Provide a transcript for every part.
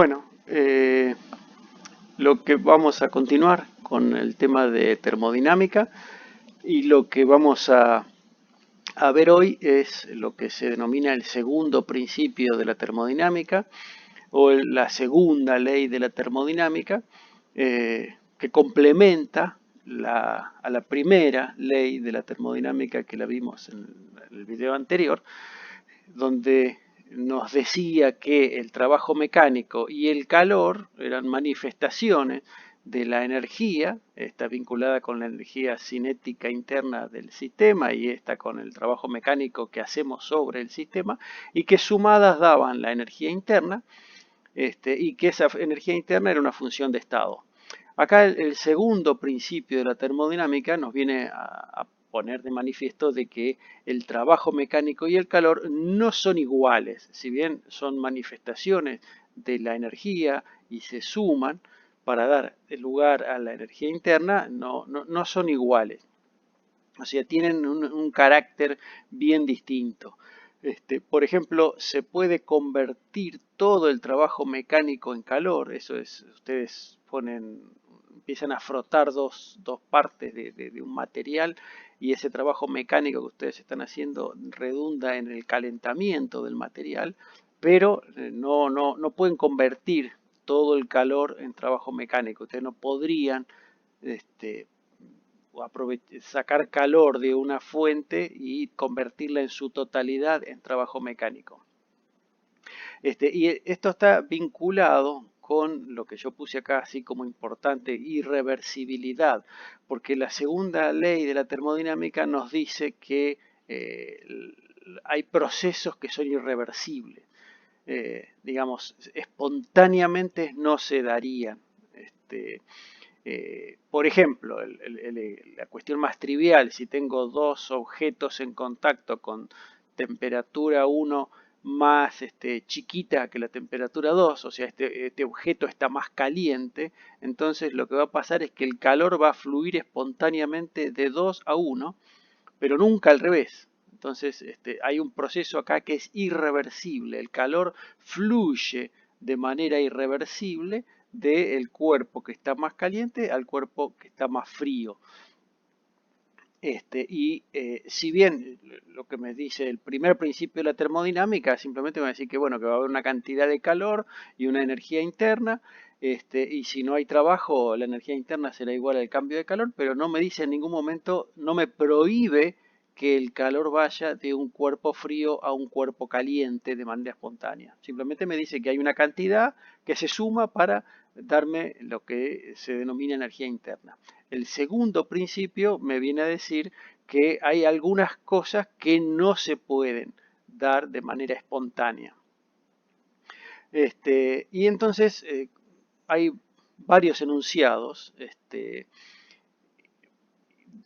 Bueno, lo que vamos a continuar con el tema de termodinámica y lo que vamos a ver hoy es lo que se denomina el segundo principio de la termodinámica o la segunda ley de la termodinámica que complementa a la primera ley de la termodinámica que la vimos en el video anterior, donde nos decía que el trabajo mecánico y el calor eran manifestaciones de la energía, está vinculada con la energía cinética interna del sistema y está con el trabajo mecánico que hacemos sobre el sistema, y que sumadas daban la energía interna, y que esa energía interna era una función de estado. Acá el segundo principio de la termodinámica nos viene a poner de manifiesto de que el trabajo mecánico y el calor no son iguales, si bien son manifestaciones de la energía y se suman para dar lugar a la energía interna, no son iguales. O sea, tienen un carácter bien distinto. Por ejemplo, se puede convertir todo el trabajo mecánico en calor. Eso es, ustedes empiezan a frotar dos partes de un material y ese trabajo mecánico que ustedes están haciendo redunda en el calentamiento del material, pero no pueden convertir todo el calor en trabajo mecánico. Ustedes no podrían sacar calor de una fuente y convertirla en su totalidad en trabajo mecánico. Y esto está vinculado con lo que yo puse acá así como importante, irreversibilidad, porque la segunda ley de la termodinámica nos dice que hay procesos que son irreversibles. Digamos, espontáneamente no se darían. Por ejemplo, la cuestión más trivial, si tengo dos objetos en contacto con temperatura 1 más chiquita que la temperatura 2, o sea, este objeto está más caliente, entonces lo que va a pasar es que el calor va a fluir espontáneamente de 2 a 1, pero nunca al revés. Entonces hay un proceso acá que es irreversible, el calor fluye de manera irreversible del cuerpo que está más caliente al cuerpo que está más frío. Si bien lo que me dice el primer principio de la termodinámica, simplemente me va a decir que, bueno, que va a haber una cantidad de calor y una energía interna, y si no hay trabajo, la energía interna será igual al cambio de calor, pero no me dice en ningún momento, no me prohíbe que el calor vaya de un cuerpo frío a un cuerpo caliente de manera espontánea. Simplemente me dice que hay una cantidad que se suma para darme lo que se denomina energía interna. El segundo principio me viene a decir que hay algunas cosas que no se pueden dar de manera espontánea. Y entonces hay varios enunciados.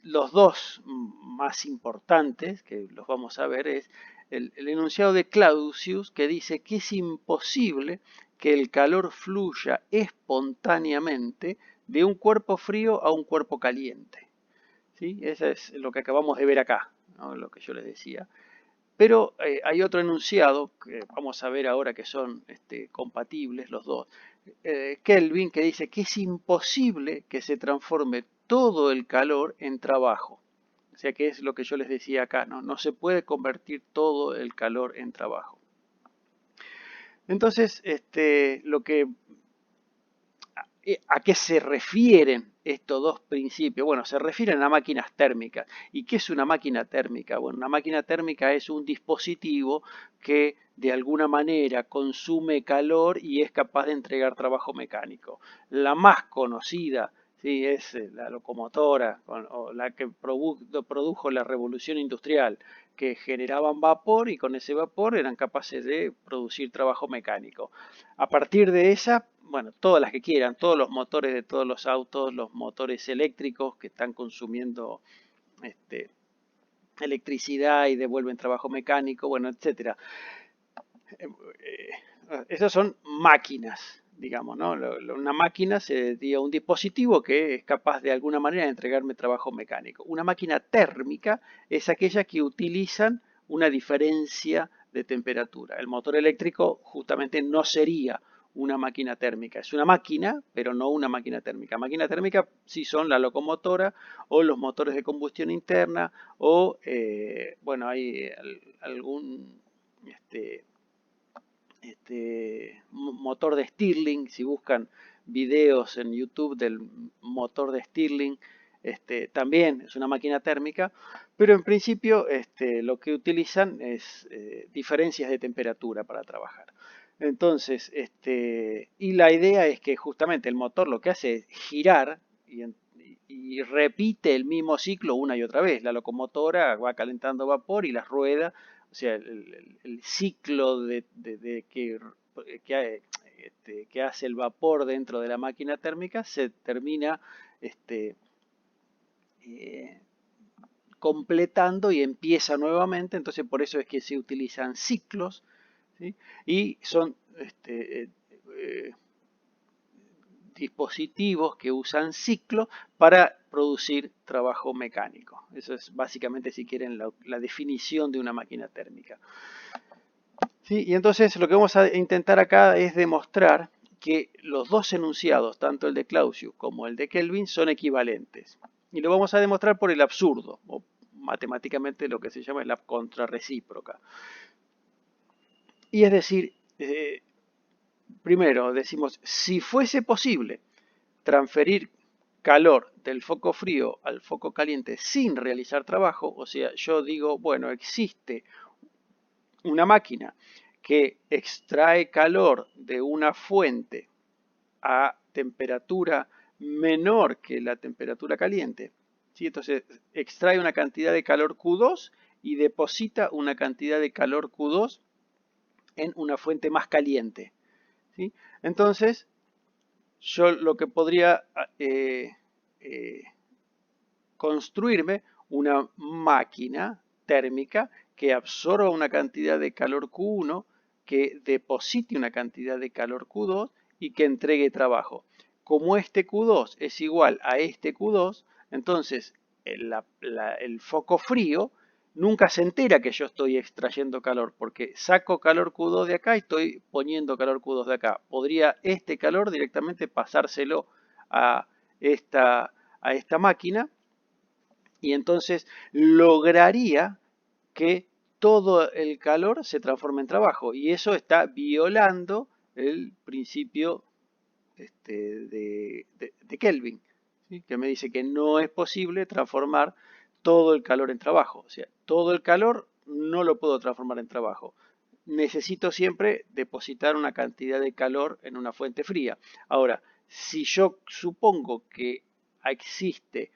Los dos más importantes, que los vamos a ver, es el enunciado de Clausius, que dice que es imposible que el calor fluya espontáneamente de un cuerpo frío a un cuerpo caliente. ¿Sí? Eso es lo que acabamos de ver acá, ¿no? Lo que yo les decía. Pero hay otro enunciado, que vamos a ver ahora que son compatibles los dos, Kelvin, que dice que es imposible que se transforme todo el calor en trabajo. O sea que es lo que yo les decía acá, no se puede convertir todo el calor en trabajo. Entonces, ¿a qué se refieren estos dos principios? Bueno, se refieren a máquinas térmicas. ¿Y qué es una máquina térmica? Bueno, una máquina térmica es un dispositivo que de alguna manera consume calor y es capaz de entregar trabajo mecánico. La más conocida, ¿sí?, es la locomotora, o la que produjo la revolución industrial, que generaban vapor y con ese vapor eran capaces de producir trabajo mecánico. A partir de esa, bueno, todas las que quieran, todos los motores de todos los autos, los motores eléctricos que están consumiendo electricidad y devuelven trabajo mecánico, bueno, etcétera. Esas son máquinas, digamos, ¿no? Una máquina sería un dispositivo que es capaz de alguna manera de entregarme trabajo mecánico. Una máquina térmica es aquella que utilizan una diferencia de temperatura. El motor eléctrico justamente no sería una máquina térmica. Es una máquina, pero no una máquina térmica. Máquina térmica sí son la locomotora o los motores de combustión interna o, bueno, hay algún motor de Stirling. Si buscan videos en YouTube del motor de Stirling, también es una máquina térmica, pero en principio lo que utilizan es diferencias de temperatura para trabajar. Entonces, y la idea es que justamente el motor lo que hace es girar y repite el mismo ciclo una y otra vez. La locomotora va calentando vapor y las ruedas, o sea, el ciclo que hace el vapor dentro de la máquina térmica se termina eh, completando y empieza nuevamente. Entonces por eso es que se utilizan ciclos, ¿sí? Y son dispositivos que usan ciclos para producir trabajo mecánico. Eso es básicamente, si quieren, la definición de una máquina térmica. ¿Sí? Y entonces lo que vamos a intentar acá es demostrar que los dos enunciados, tanto el de Clausius como el de Kelvin, son equivalentes. Y lo vamos a demostrar por el absurdo, o matemáticamente lo que se llama la contrarrecíproca. Y es decir, primero decimos, si fuese posible transferir calor del foco frío al foco caliente sin realizar trabajo, o sea, yo digo, bueno, existe una máquina que extrae calor de una fuente a temperatura menor que la temperatura caliente, ¿sí? Entonces extrae una cantidad de calor Q2 y deposita una cantidad de calor Q2 en una fuente más caliente, ¿sí? Entonces yo lo que podría construirme una máquina térmica que absorba una cantidad de calor Q1, que deposite una cantidad de calor Q2 y que entregue trabajo. Como este Q2 es igual a este Q2, entonces el foco frío nunca se entera que yo estoy extrayendo calor, porque saco calor Q2 de acá y estoy poniendo calor Q2 de acá. Podría este calor directamente pasárselo a esta máquina, y entonces lograría que todo el calor se transforme en trabajo, y eso está violando el principio de Kelvin, ¿sí? Que me dice que no es posible transformar todo el calor en trabajo. O sea, todo el calor no lo puedo transformar en trabajo. Necesito siempre depositar una cantidad de calor en una fuente fría. Ahora, si yo supongo que existe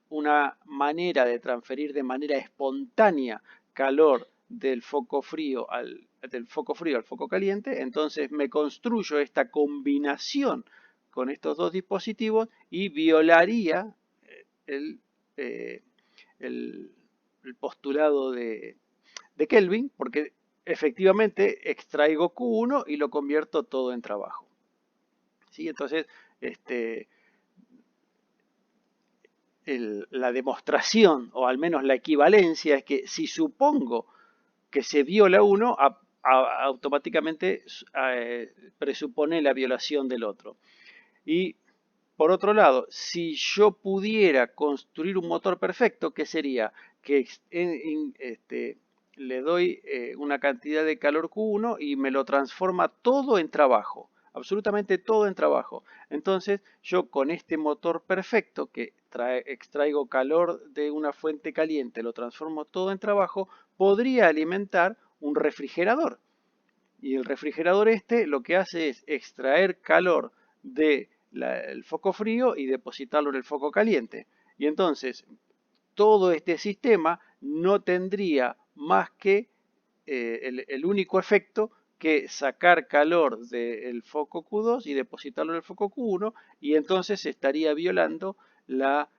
una manera de transferir de manera espontánea calor del foco frío al foco caliente, entonces me construyo esta combinación con estos dos dispositivos y violaría el, eh, el, el postulado de Kelvin, porque efectivamente extraigo Q1 y lo convierto todo en trabajo. ¿Sí? Entonces, la demostración, o al menos la equivalencia, es que si supongo que se viola uno, automáticamente presupone la violación del otro. Y por otro lado, si yo pudiera construir un motor perfecto, ¿qué sería? Que le doy una cantidad de calor Q1 y me lo transforma todo en trabajo, absolutamente todo en trabajo. Entonces yo con este motor perfecto que extraigo calor de una fuente caliente, lo transformo todo en trabajo, podría alimentar un refrigerador. Y el refrigerador lo que hace es extraer calor del foco frío y depositarlo en el foco caliente. Y entonces todo este sistema no tendría más que el único efecto que sacar calor del foco Q2 y depositarlo en el foco Q1, y entonces estaría violando la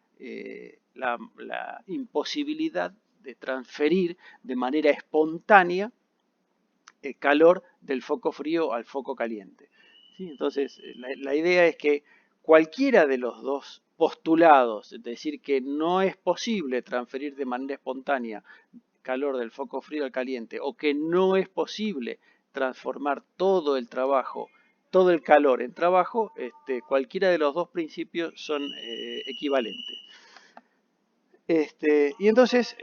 imposibilidad de transferir de manera espontánea calor del foco frío al foco caliente. ¿Sí? Entonces, la idea es que cualquiera de los dos postulados, es decir, que no es posible transferir de manera espontánea calor del foco frío al caliente, o que no es posible transformar todo el trabajo todo el calor en trabajo, cualquiera de los dos principios son equivalentes. Y entonces,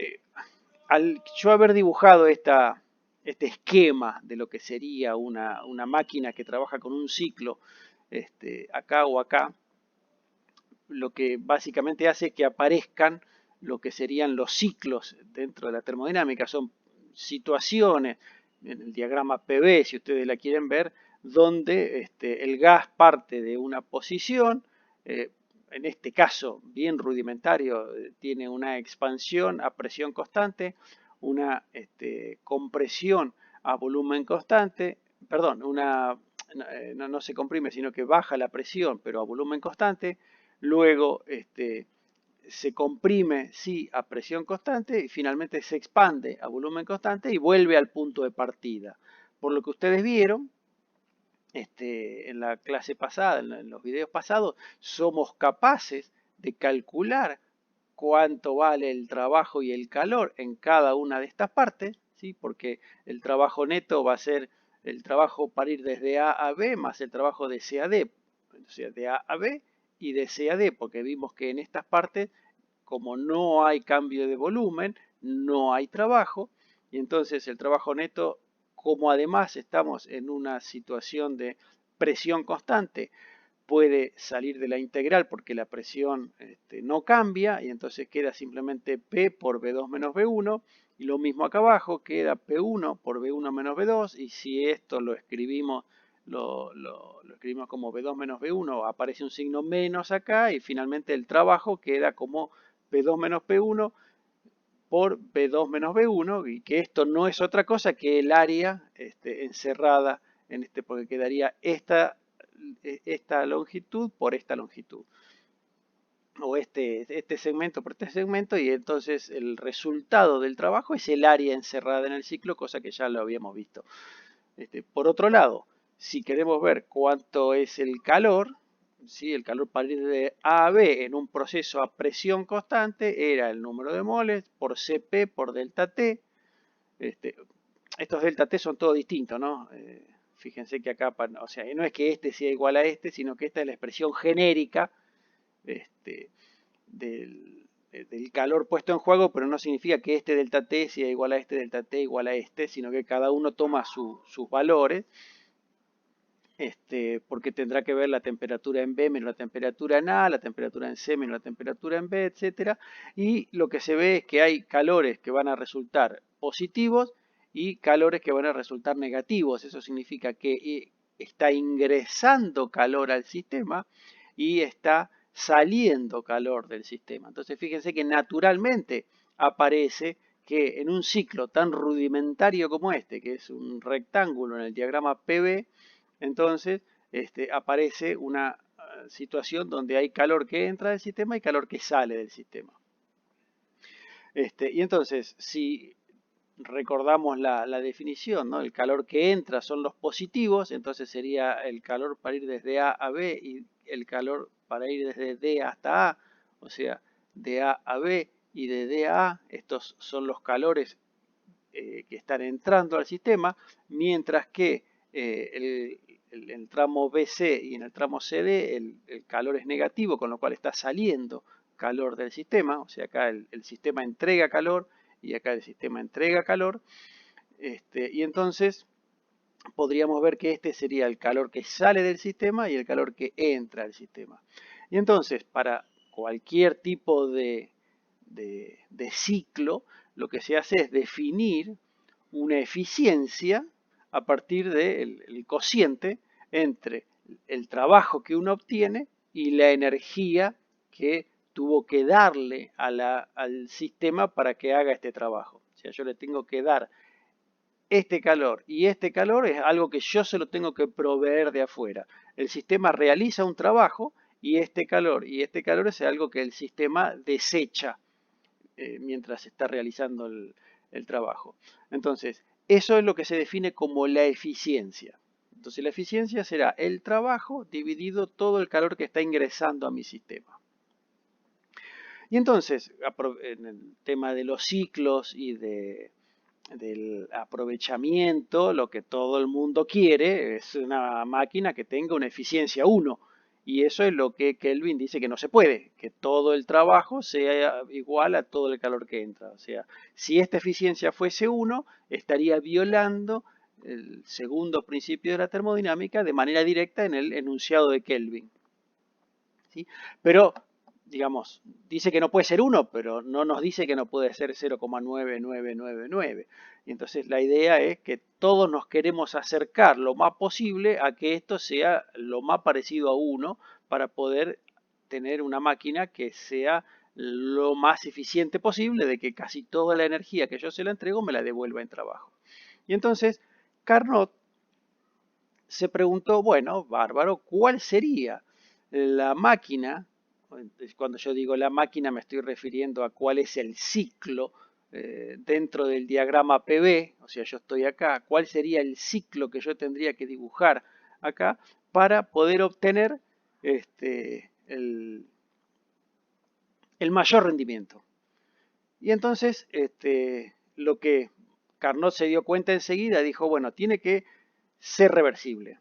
al yo haber dibujado este esquema de lo que sería una máquina que trabaja con un ciclo, acá o acá, lo que básicamente hace es que aparezcan lo que serían los ciclos dentro de la termodinámica. Son situaciones, en el diagrama PV, si ustedes la quieren ver, donde el gas parte de una posición, en este caso bien rudimentario, tiene una expansión a presión constante, una compresión a volumen constante, perdón, no se comprime, sino que baja la presión, pero a volumen constante. Luego se comprime, sí, a presión constante y finalmente se expande a volumen constante y vuelve al punto de partida. Por lo que ustedes vieron en la clase pasada, en los videos pasados, somos capaces de calcular cuánto vale el trabajo y el calor en cada una de estas partes, ¿sí? Porque el trabajo neto va a ser el trabajo para ir desde A a B más el trabajo de C a D, o sea, de A a B y de C a D, porque vimos que en estas partes, como no hay cambio de volumen, no hay trabajo, y entonces el trabajo neto, como además estamos en una situación de presión constante, puede salir de la integral porque la presión no cambia y entonces queda simplemente P por B2 menos B1 y lo mismo acá abajo queda P1 por B1 menos B2 y si esto lo escribimos como B2 menos B1 aparece un signo menos acá y finalmente el trabajo queda como P2 menos P1 por B2 menos B1 y que esto no es otra cosa que el área encerrada en porque quedaría esta longitud por esta longitud o este segmento por este segmento y entonces el resultado del trabajo es el área encerrada en el ciclo, cosa que ya lo habíamos visto. Por otro lado, si queremos ver cuánto es el calor, ¿sí? El calor para ir de A a B en un proceso a presión constante era el número de moles por Cp por delta T. Estos delta T son todos distintos, ¿no? Fíjense que acá, o sea, no es que este sea igual a este, sino que esta es la expresión genérica del calor puesto en juego, pero no significa que este delta T sea igual a este delta T igual a este, sino que cada uno toma sus valores, porque tendrá que ver la temperatura en B menos la temperatura en A, la temperatura en C menos la temperatura en B, etc. Y lo que se ve es que hay calores que van a resultar positivos y calores que van a resultar negativos. Eso significa que está ingresando calor al sistema y está saliendo calor del sistema. Entonces fíjense que naturalmente aparece que en un ciclo tan rudimentario como este, que es un rectángulo en el diagrama PV, entonces aparece una situación donde hay calor que entra del sistema y calor que sale del sistema. Y entonces, si recordamos la definición, ¿no? El calor que entra son los positivos, entonces sería el calor para ir desde A a B y el calor para ir desde D hasta A, o sea, de A a B y de D a A, estos son los calores que están entrando al sistema, mientras que en el tramo BC y en el tramo CD el calor es negativo, con lo cual está saliendo calor del sistema, o sea, acá el sistema entrega calor y acá el sistema entrega calor, y entonces podríamos ver que este sería el calor que sale del sistema y el calor que entra al sistema. Y entonces, para cualquier tipo de ciclo, lo que se hace es definir una eficiencia a partir del cociente entre el trabajo que uno obtiene y la energía que tuvo que darle al sistema para que haga este trabajo. O sea, yo le tengo que dar este calor y este calor es algo que yo se lo tengo que proveer de afuera. El sistema realiza un trabajo y este calor es algo que el sistema desecha mientras está realizando el trabajo. Entonces, eso es lo que se define como la eficiencia. Entonces, la eficiencia será el trabajo dividido todo el calor que está ingresando a mi sistema. Y entonces, en el tema de los ciclos y de del aprovechamiento, lo que todo el mundo quiere es una máquina que tenga una eficiencia 1. Y eso es lo que Kelvin dice que no se puede, que todo el trabajo sea igual a todo el calor que entra. O sea, si esta eficiencia fuese 1, estaría violando el segundo principio de la termodinámica de manera directa en el enunciado de Kelvin. ¿Sí? Pero, digamos, dice que no puede ser 1, pero no nos dice que no puede ser 0,9999. Y entonces la idea es que todos nos queremos acercar lo más posible a que esto sea lo más parecido a 1 para poder tener una máquina que sea lo más eficiente posible, de que casi toda la energía que yo se la entrego me la devuelva en trabajo. Y entonces Carnot se preguntó, bueno, bárbaro, ¿cuál sería la máquina? Cuando yo digo la máquina me estoy refiriendo a cuál es el ciclo dentro del diagrama PV, o sea, yo estoy acá, ¿cuál sería el ciclo que yo tendría que dibujar acá para poder obtener el mayor rendimiento? Y entonces, lo que Carnot se dio cuenta enseguida, dijo, bueno, tiene que ser reversible.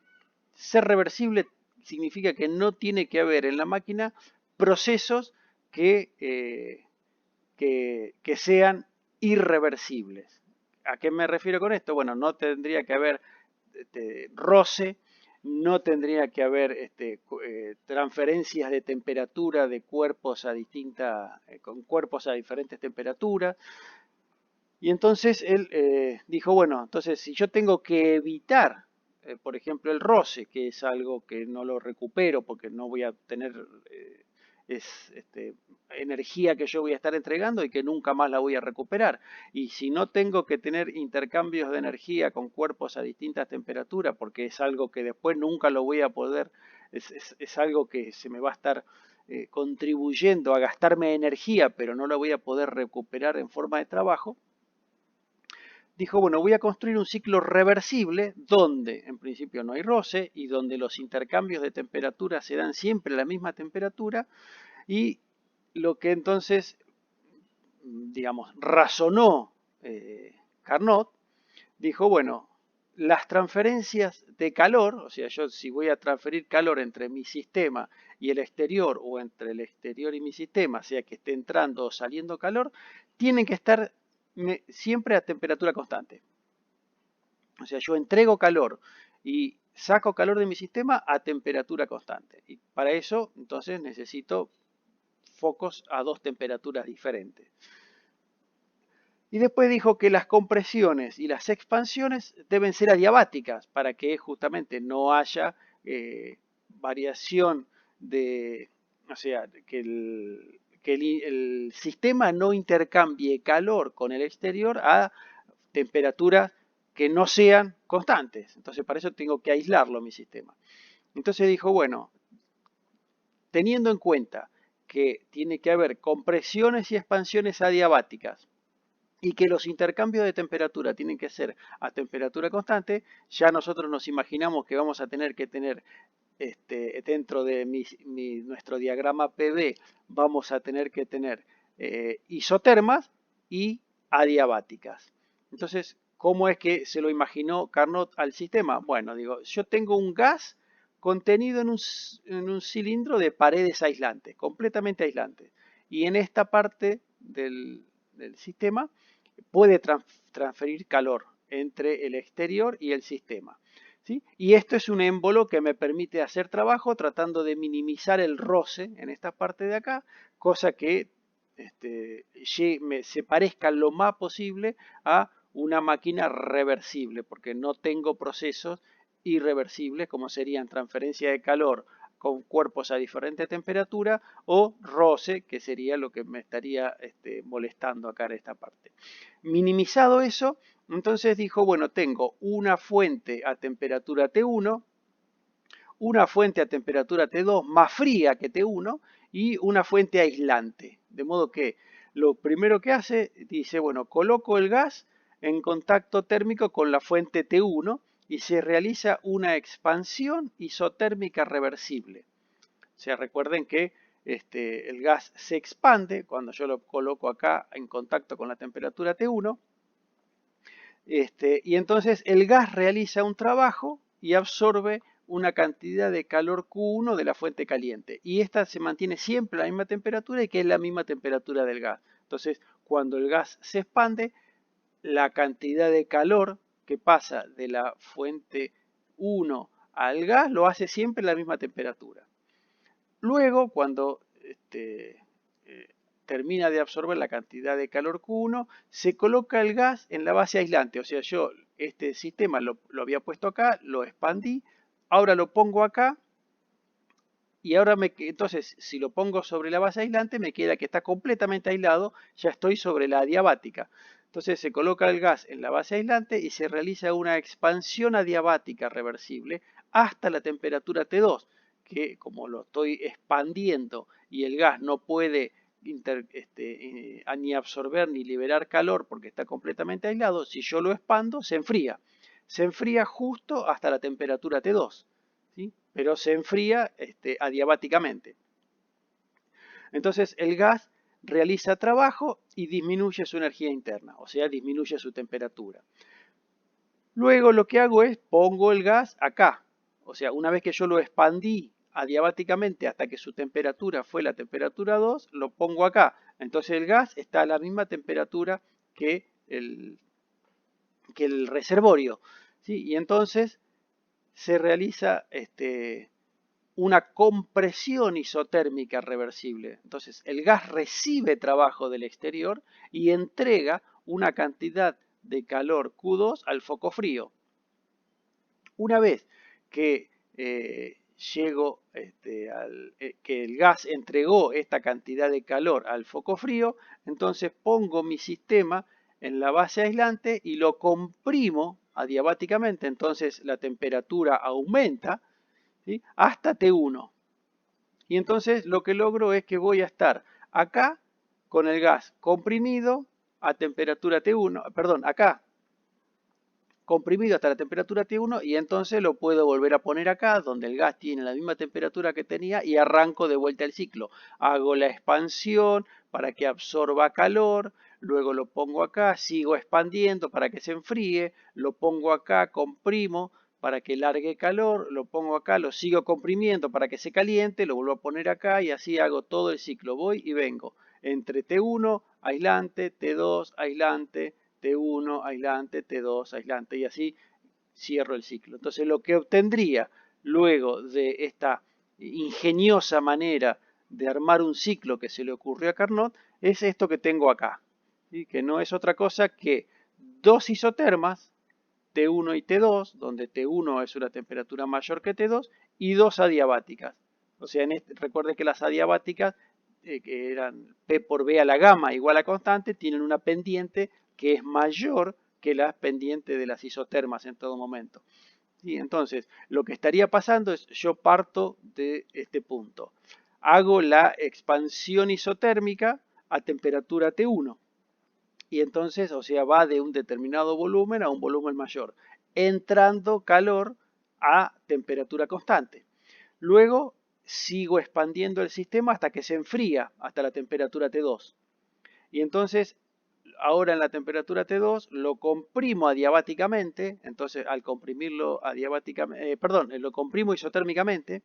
Ser reversible significa que no tiene que haber en la máquina procesos que sean irreversibles. ¿A qué me refiero con esto? Bueno, no tendría que haber roce, no tendría que haber transferencias de temperatura de cuerpos a con cuerpos a diferentes temperaturas. Y entonces él dijo, bueno, entonces si yo tengo que evitar, por ejemplo, el roce, que es algo que no lo recupero porque no voy a tener energía que yo voy a estar entregando y que nunca más la voy a recuperar. Y si no tengo que tener intercambios de energía con cuerpos a distintas temperaturas, porque es algo que después nunca lo voy a poder, es algo que se me va a estar contribuyendo a gastarme energía, pero no la voy a poder recuperar en forma de trabajo, dijo, bueno, voy a construir un ciclo reversible donde en principio no hay roce y donde los intercambios de temperatura se dan siempre a la misma temperatura, y lo que entonces, digamos, razonó Carnot, dijo, bueno, las transferencias de calor, o sea, yo si voy a transferir calor entre mi sistema y el exterior, o entre el exterior y mi sistema, sea que esté entrando o saliendo calor, tienen que estar siempre a temperatura constante. O sea, yo entrego calor y saco calor de mi sistema a temperatura constante. Y para eso, entonces, necesito focos a dos temperaturas diferentes. Y después dijo que las compresiones y las expansiones deben ser adiabáticas para que justamente no haya variación de, o sea, que el sistema no intercambie calor con el exterior a temperaturas que no sean constantes. Entonces, para eso tengo que aislarlo mi sistema. Entonces dijo, bueno, teniendo en cuenta que tiene que haber compresiones y expansiones adiabáticas y que los intercambios de temperatura tienen que ser a temperatura constante, ya nosotros nos imaginamos que vamos a tener que tener dentro de nuestro diagrama PV, vamos a tener que tener isotermas y adiabáticas. Entonces, ¿cómo es que se lo imaginó Carnot al sistema? Bueno, digo, yo tengo un gas contenido en un cilindro de paredes aislantes, completamente aislantes. Y en esta parte del sistema puede transferir calor entre el exterior y el sistema. ¿Sí? Y esto es un émbolo que me permite hacer trabajo tratando de minimizar el roce en esta parte de acá, cosa que se parezca lo más posible a una máquina reversible, porque no tengo procesos irreversibles como serían transferencia de calor con cuerpos a diferente temperatura o roce, que sería lo que me estaría molestando acá en esta parte. Minimizado eso, entonces dijo, bueno, tengo una fuente a temperatura T1, una fuente a temperatura T2 más fría que T1 y una fuente aislante. De modo que lo primero que hace, dice, bueno, coloco el gas en contacto térmico con la fuente T1 y se realiza una expansión isotérmica reversible. O sea, recuerden que el gas se expande cuando yo lo coloco acá en contacto con la temperatura T1 Y entonces el gas realiza un trabajo y absorbe una cantidad de calor Q1 de la fuente caliente. Y esta se mantiene siempre a la misma temperatura y que es la misma temperatura del gas. Entonces, cuando el gas se expande, la cantidad de calor que pasa de la fuente 1 al gas lo hace siempre a la misma temperatura. Luego, cuando termina de absorber la cantidad de calor Q1, se coloca el gas en la base aislante. O sea, yo este sistema lo había puesto acá, lo expandí, ahora lo pongo acá y ahora entonces si lo pongo sobre la base aislante me queda que está completamente aislado, ya estoy sobre la adiabática. Entonces se coloca el gas en la base aislante y se realiza una expansión adiabática reversible hasta la temperatura T2, que como lo estoy expandiendo y el gas no puede ni absorber ni liberar calor porque está completamente aislado, si yo lo expando se enfría. Se enfría justo hasta la temperatura T2. ¿Sí? Pero se enfría adiabáticamente. Entonces el gas realiza trabajo y disminuye su energía interna, o sea, disminuye su temperatura. Luego lo que hago es pongo el gas acá, o sea, una vez que yo lo expandí adiabáticamente hasta que su temperatura fue la temperatura 2, lo pongo acá. Entonces el gas está a la misma temperatura que el reservorio. ¿Sí? Y entonces se realiza una compresión isotérmica reversible. Entonces, el gas recibe trabajo del exterior y entrega una cantidad de calor Q2 al foco frío. Una vez que llego que el gas entregó esta cantidad de calor al foco frío, entonces pongo mi sistema en la base aislante y lo comprimo adiabáticamente, entonces la temperatura aumenta, ¿sí? Hasta T1. Y entonces lo que logro es que voy a estar acá con el gas comprimido a temperatura T1, perdón, acá comprimido hasta la temperatura T1 y entonces lo puedo volver a poner acá donde el gas tiene la misma temperatura que tenía y arranco de vuelta el ciclo. Hago la expansión para que absorba calor, luego lo pongo acá, sigo expandiendo para que se enfríe, lo pongo acá, comprimo para que largue calor, lo pongo acá, lo sigo comprimiendo para que se caliente, lo vuelvo a poner acá y así hago todo el ciclo. Voy y vengo entre T1, aislante, T2, aislante, T1, aislante, T2, aislante, y así cierro el ciclo. Entonces lo que obtendría luego de esta ingeniosa manera de armar un ciclo que se le ocurrió a Carnot es esto que tengo acá, ¿sí? Que no es otra cosa que dos isotermas, T1 y T2, donde T1 es una temperatura mayor que T2, y dos adiabáticas. O sea, recuerden que las adiabáticas, que eran P por B a la gamma igual a constante, tienen una pendiente que es mayor que la pendiente de las isotermas en todo momento. Y entonces, lo que estaría pasando es, yo parto de este punto. Hago la expansión isotérmica a temperatura T1. Y entonces, o sea, va de un determinado volumen a un volumen mayor, entrando calor a temperatura constante. Luego sigo expandiendo el sistema hasta que se enfría, hasta la temperatura T2. Y entonces, ahora en la temperatura T2 lo comprimo adiabáticamente, entonces al comprimirlo adiabáticamente, lo comprimo isotérmicamente,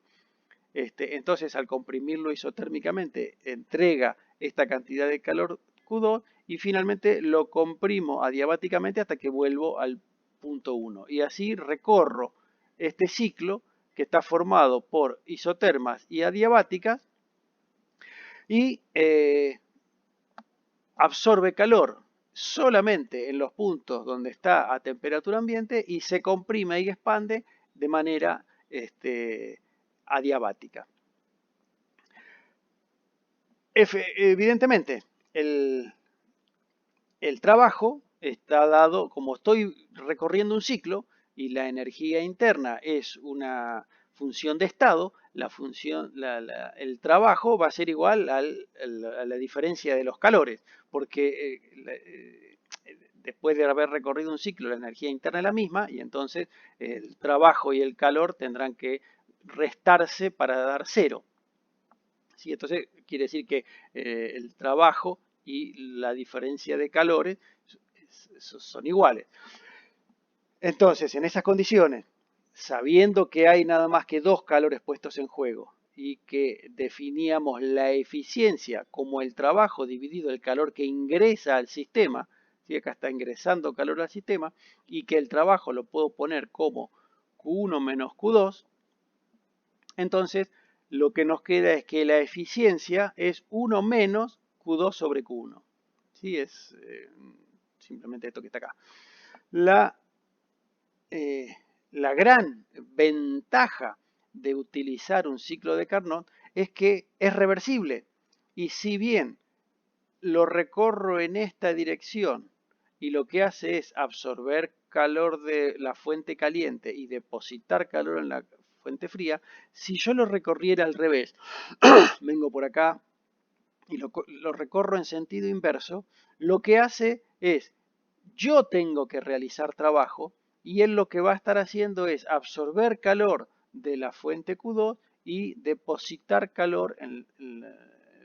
entonces al comprimirlo isotérmicamente entrega esta cantidad de calor Q2 y finalmente lo comprimo adiabáticamente hasta que vuelvo al punto 1. Y así recorro este ciclo que está formado por isotermas y adiabáticas y absorbe calor solamente en los puntos donde está a temperatura ambiente y se comprime y expande de manera adiabática. Evidentemente, el trabajo está dado, como estoy recorriendo un ciclo y la energía interna es una función de estado, el trabajo va a ser igual a la diferencia de los calores, porque después de haber recorrido un ciclo la energía interna es la misma y entonces el trabajo y el calor tendrán que restarse para dar cero. ¿Sí? Entonces quiere decir que el trabajo y la diferencia de calores son iguales. Entonces, en esas condiciones, sabiendo que hay nada más que dos calores puestos en juego y que definíamos la eficiencia como el trabajo dividido el calor que ingresa al sistema, ¿sí? Acá está ingresando calor al sistema, y que el trabajo lo puedo poner como Q1 menos Q2, entonces lo que nos queda es que la eficiencia es 1 menos Q2 sobre Q1. ¿Sí? Es simplemente esto que está acá. Eh, la gran ventaja de utilizar un ciclo de Carnot es que es reversible. Y si bien lo recorro en esta dirección y lo que hace es absorber calor de la fuente caliente y depositar calor en la fuente fría, si yo lo recorriera al revés, vengo por acá y lo recorro en sentido inverso, lo que hace es, yo tengo que realizar trabajo y él lo que va a estar haciendo es absorber calor de la fuente Q2 y depositar calor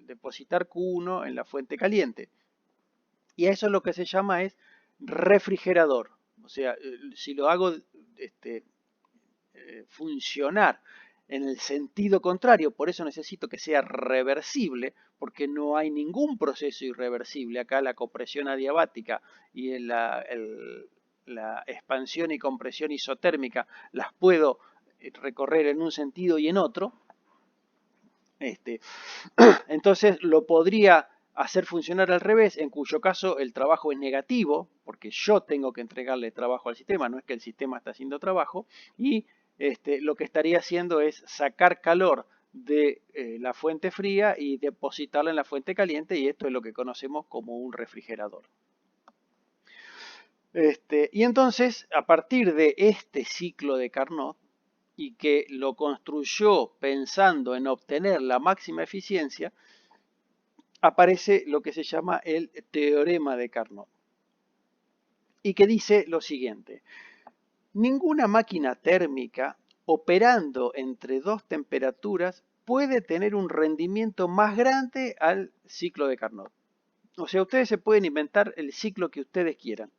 depositar Q1 en la fuente caliente. Y a eso lo que se llama es refrigerador. O sea, si lo hago funcionar en el sentido contrario, por eso necesito que sea reversible, porque no hay ningún proceso irreversible. Acá la compresión adiabática y la expansión y compresión isotérmica las puedo recorrer en un sentido y en otro. Entonces lo podría hacer funcionar al revés, en cuyo caso el trabajo es negativo, porque yo tengo que entregarle trabajo al sistema, no es que el sistema está haciendo trabajo, y lo que estaría haciendo es sacar calor de la fuente fría y depositarla en la fuente caliente, y esto es lo que conocemos como un refrigerador. Y entonces, a partir de este ciclo de Carnot, y que lo construyó pensando en obtener la máxima eficiencia, aparece lo que se llama el teorema de Carnot, y que dice lo siguiente: ninguna máquina térmica operando entre dos temperaturas puede tener un rendimiento más grande al ciclo de Carnot. O sea, ustedes se pueden inventar el ciclo que ustedes quieran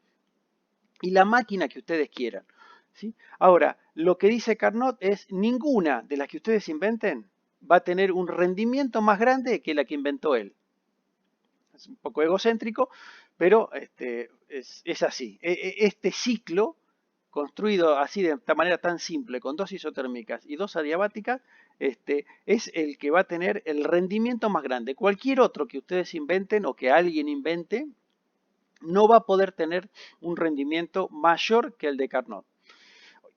y la máquina que ustedes quieran, ¿sí? Ahora, lo que dice Carnot es: ninguna de las que ustedes inventen va a tener un rendimiento más grande que la que inventó él. Es un poco egocéntrico, pero es así. Este ciclo, construido así de esta manera tan simple, con dos isotérmicas y dos adiabáticas, es el que va a tener el rendimiento más grande. Cualquier otro que ustedes inventen o que alguien invente no va a poder tener un rendimiento mayor que el de Carnot,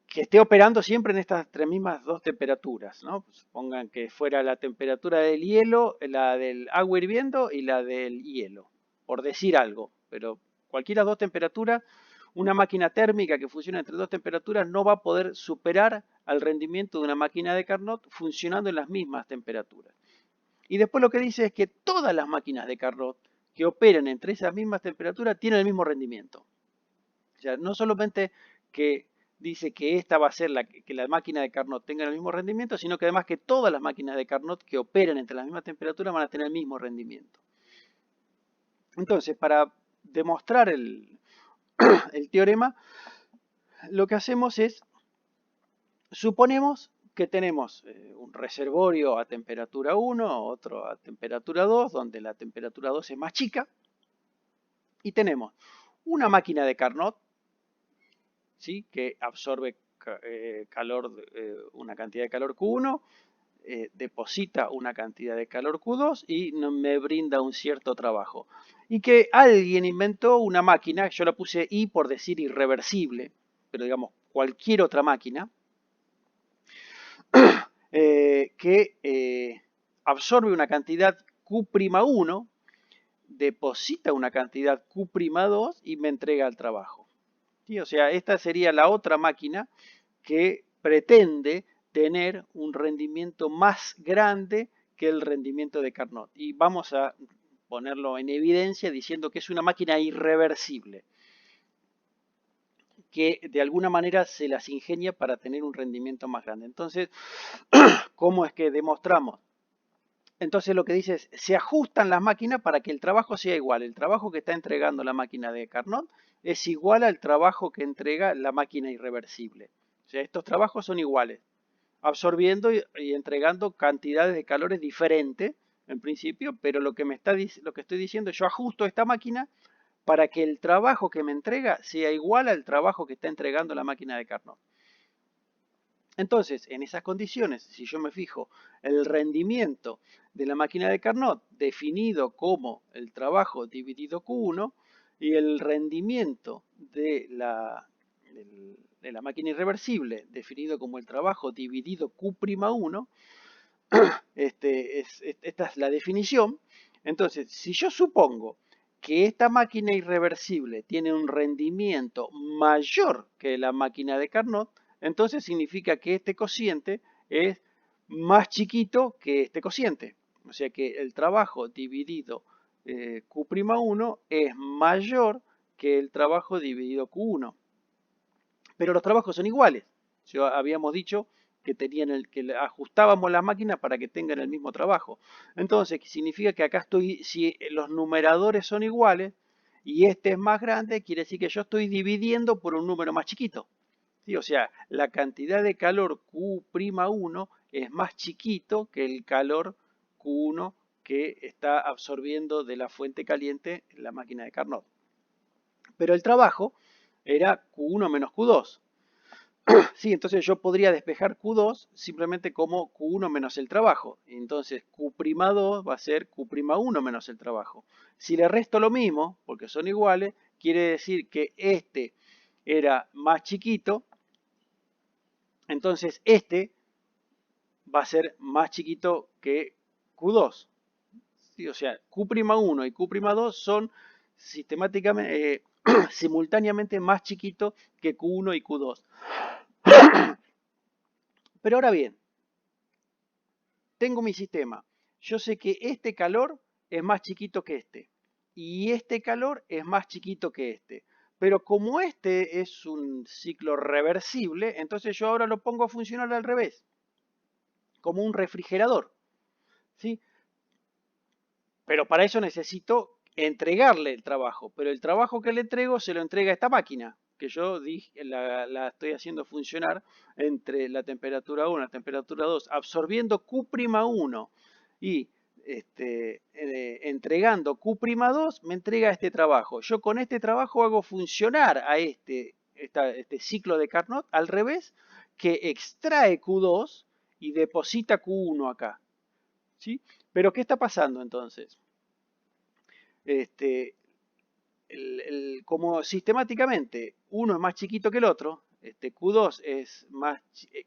que esté operando siempre en estas tres mismas dos temperaturas, ¿no? Supongan que fuera la temperatura del hielo, la del agua hirviendo y la del hielo, por decir algo. Pero cualquiera de dos temperaturas, una máquina térmica que funciona entre dos temperaturas no va a poder superar al rendimiento de una máquina de Carnot funcionando en las mismas temperaturas. Y después lo que dice es que todas las máquinas de Carnot que operen entre esas mismas temperaturas tienen el mismo rendimiento. O sea, no solamente que dice que esta va a ser que la máquina de Carnot tenga el mismo rendimiento, sino que además que todas las máquinas de Carnot que operen entre las mismas temperaturas van a tener el mismo rendimiento. Entonces, para demostrar el teorema, lo que hacemos es, suponemos que tenemos un reservorio a temperatura 1, otro a temperatura 2, donde la temperatura 2 es más chica, y tenemos una máquina de Carnot, ¿sí?, que absorbe calor, una cantidad de calor Q1, deposita una cantidad de calor Q2 y me brinda un cierto trabajo. Y que alguien inventó una máquina, yo la puse I por decir irreversible, pero digamos cualquier otra máquina, que absorbe una cantidad Q'1, deposita una cantidad Q'2 y me entrega el trabajo. ¿Sí? O sea, esta sería la otra máquina que pretende tener un rendimiento más grande que el rendimiento de Carnot. Y vamos a ponerlo en evidencia diciendo que es una máquina irreversible, que de alguna manera se las ingenia para tener un rendimiento más grande. Entonces, ¿cómo es que demostramos? Entonces lo que dice es, se ajustan las máquinas para que el trabajo sea igual. El trabajo que está entregando la máquina de Carnot es igual al trabajo que entrega la máquina irreversible. O sea, estos trabajos son iguales, absorbiendo y entregando cantidades de calores diferentes en principio, pero lo que estoy diciendo es yo ajusto esta máquina para que el trabajo que me entrega sea igual al trabajo que está entregando la máquina de Carnot. Entonces, en esas condiciones, si yo me fijo el rendimiento de la máquina de Carnot definido como el trabajo dividido Q1 y el rendimiento de la máquina irreversible definido como el trabajo dividido Q'1, esta es la definición. Entonces, si yo supongo que esta máquina irreversible tiene un rendimiento mayor que la máquina de Carnot, entonces significa que este cociente es más chiquito que este cociente. O sea que el trabajo dividido Q'1 es mayor que el trabajo dividido Q1. Pero los trabajos son iguales. Ya habíamos dicho que que ajustábamos la máquina para que tengan el mismo trabajo. Entonces, significa que acá si los numeradores son iguales y este es más grande, quiere decir que yo estoy dividiendo por un número más chiquito. ¿Sí? O sea, la cantidad de calor Q'1 es más chiquito que el calor Q1 que está absorbiendo de la fuente caliente la máquina de Carnot. Pero el trabajo era Q1 menos Q2. Sí, entonces yo podría despejar Q2 simplemente como Q1 menos el trabajo. Entonces Q'2 va a ser Q'1 menos el trabajo. Si le resto lo mismo, porque son iguales, quiere decir que este era más chiquito, entonces este va a ser más chiquito que Q2. Sí, o sea, Q'1 y Q'2 son sistemáticamente, simultáneamente más chiquitos que Q1 y Q2. Pero ahora bien, tengo mi sistema. Yo sé que este calor es más chiquito que este. Y este calor es más chiquito que este. Pero como este es un ciclo reversible, entonces yo ahora lo pongo a funcionar al revés. Como un refrigerador. ¿Sí? Pero para eso necesito entregarle el trabajo. Pero el trabajo que le entrego se lo entrega a esta máquina, que yo la estoy haciendo funcionar entre la temperatura 1 y la temperatura 2, absorbiendo Q'1 y entregando Q'2, me entrega este trabajo. Yo con este trabajo hago funcionar a este ciclo de Carnot al revés, que extrae Q2 y deposita Q1 acá. ¿Sí? Pero ¿qué está pasando entonces? Como sistemáticamente uno es más chiquito que el otro, Q2 es más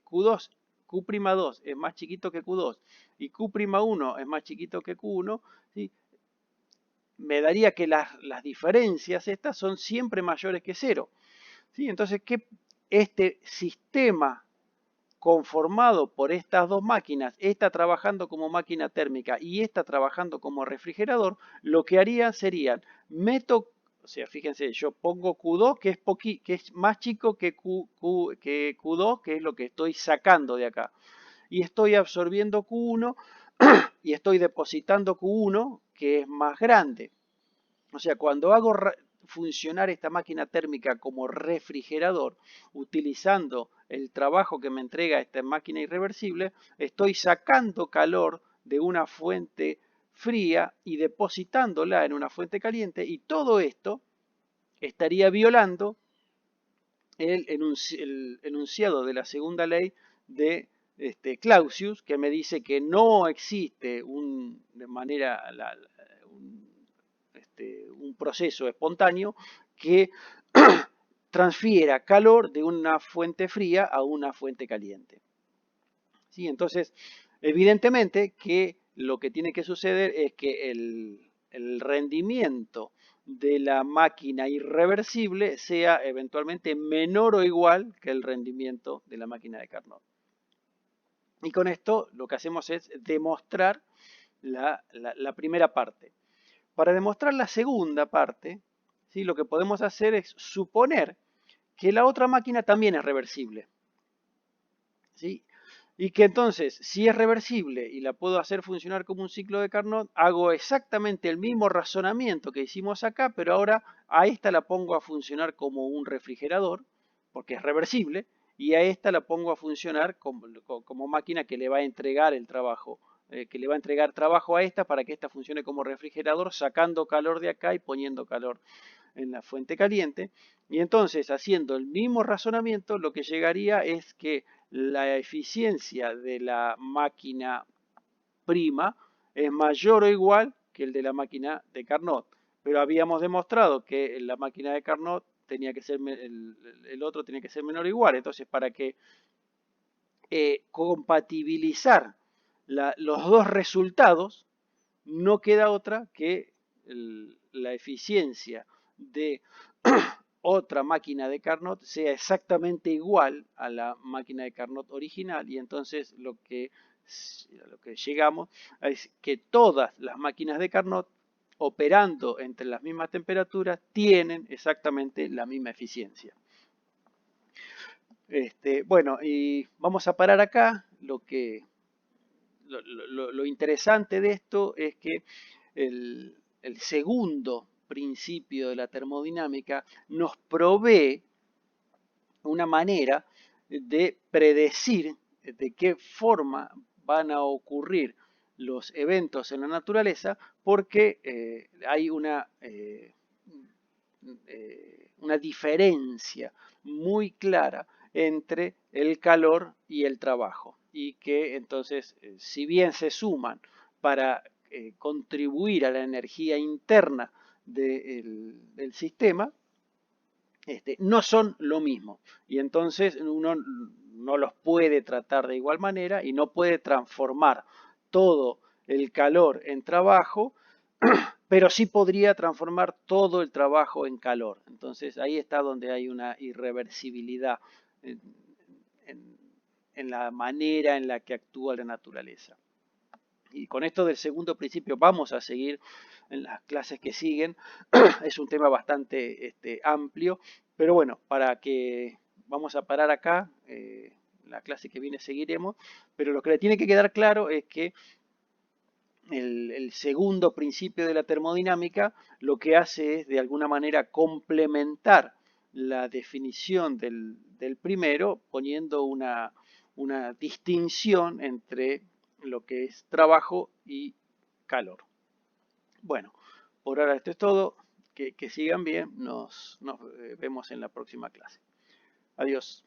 Q2, Q'2 es más chiquito que Q2 y Q'1 es más chiquito que Q1, ¿sí? Me daría que las diferencias estas son siempre mayores que cero. ¿Sí? Entonces, este sistema conformado por estas dos máquinas, esta trabajando como máquina térmica y esta trabajando como refrigerador, lo que haría serían, o sea, fíjense, yo pongo Q2 que es más chico que Q2, que es lo que estoy sacando de acá. Y estoy absorbiendo Q1 y estoy depositando Q1 que es más grande. O sea, cuando hago funcionar esta máquina térmica como refrigerador, utilizando el trabajo que me entrega esta máquina irreversible, estoy sacando calor de una fuente fría y depositándola en una fuente caliente, y todo esto estaría violando el enunciado de la segunda ley de Clausius, que me dice que no existe un proceso espontáneo que transfiera calor de una fuente fría a una fuente caliente. ¿Sí? Entonces, evidentemente que lo que tiene que suceder es que el rendimiento de la máquina irreversible sea eventualmente menor o igual que el rendimiento de la máquina de Carnot. Y con esto lo que hacemos es demostrar la primera parte. Para demostrar la segunda parte, ¿sí? Lo que podemos hacer es suponer que la otra máquina también es reversible. ¿Sí? Y que entonces, si es reversible y la puedo hacer funcionar como un ciclo de Carnot, hago exactamente el mismo razonamiento que hicimos acá, pero ahora a esta la pongo a funcionar como un refrigerador, porque es reversible, y a esta la pongo a funcionar como máquina que le va a entregar el trabajo, que le va a entregar trabajo a esta para que esta funcione como refrigerador, sacando calor de acá y poniendo calor en la fuente caliente. Y entonces, haciendo el mismo razonamiento, lo que llegaría es que la eficiencia de la máquina prima es mayor o igual que el de la máquina de Carnot. Pero habíamos demostrado que la máquina de Carnot tenía que ser, el otro tenía que ser menor o igual. Entonces, para que compatibilizar los dos resultados, no queda otra que la eficiencia de otra máquina de Carnot sea exactamente igual a la máquina de Carnot original, y entonces a lo que llegamos es que todas las máquinas de Carnot operando entre las mismas temperaturas tienen exactamente la misma eficiencia. Bueno, y vamos a parar acá. Lo interesante de esto es que el segundo principio de la termodinámica nos provee una manera de predecir de qué forma van a ocurrir los eventos en la naturaleza, porque hay una diferencia muy clara entre el calor y el trabajo, y que entonces, si bien se suman para contribuir a la energía interna del sistema, no son lo mismo, y entonces uno no los puede tratar de igual manera y no puede transformar todo el calor en trabajo, pero sí podría transformar todo el trabajo en calor. Entonces ahí está donde hay una irreversibilidad en, en, en la manera en la que actúa la naturaleza. Y con esto del segundo principio vamos a seguir en las clases que siguen. Es un tema bastante amplio, pero bueno, para que vamos a parar acá, la clase que viene seguiremos, pero lo que le tiene que quedar claro es que el segundo principio de la termodinámica lo que hace es de alguna manera complementar la definición del primero, poniendo una distinción entre lo que es trabajo y calor. Bueno, por ahora esto es todo. Que sigan bien. Nos vemos en la próxima clase. Adiós.